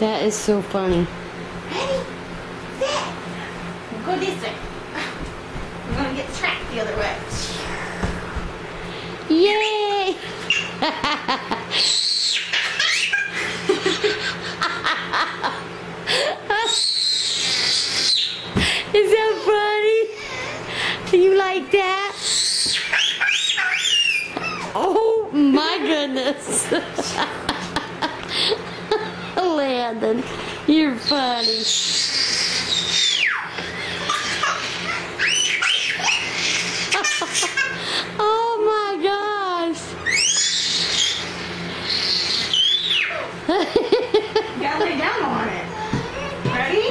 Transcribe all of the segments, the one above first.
That is so funny. Ready, set. We'll go this way. We're gonna get the track the other way. Yay! Is that funny? You like that? Oh my goodness. Landon, you're funny. Oh my gosh. You gotta lay down on it. Ready?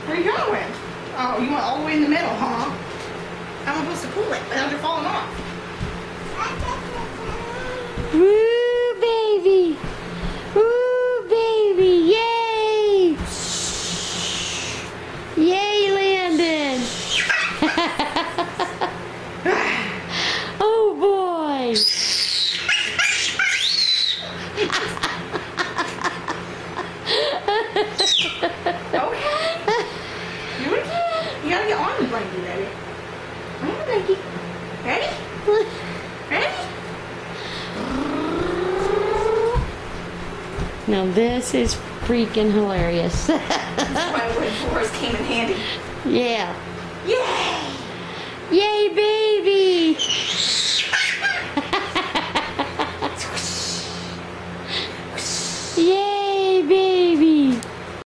Where are you going? Oh, you want all the way in the middle, huh? How am I supposed to pull it without it falling off? Woo, baby. Woo, baby. Yay. Yay, Landon. Oh boy. Okay. Do it again. You gotta get on the blankie, ready? On the blankie. Ready? Ready? Now this is freaking hilarious. That's why wood floors came in handy. Yeah. Yay! Yay, baby.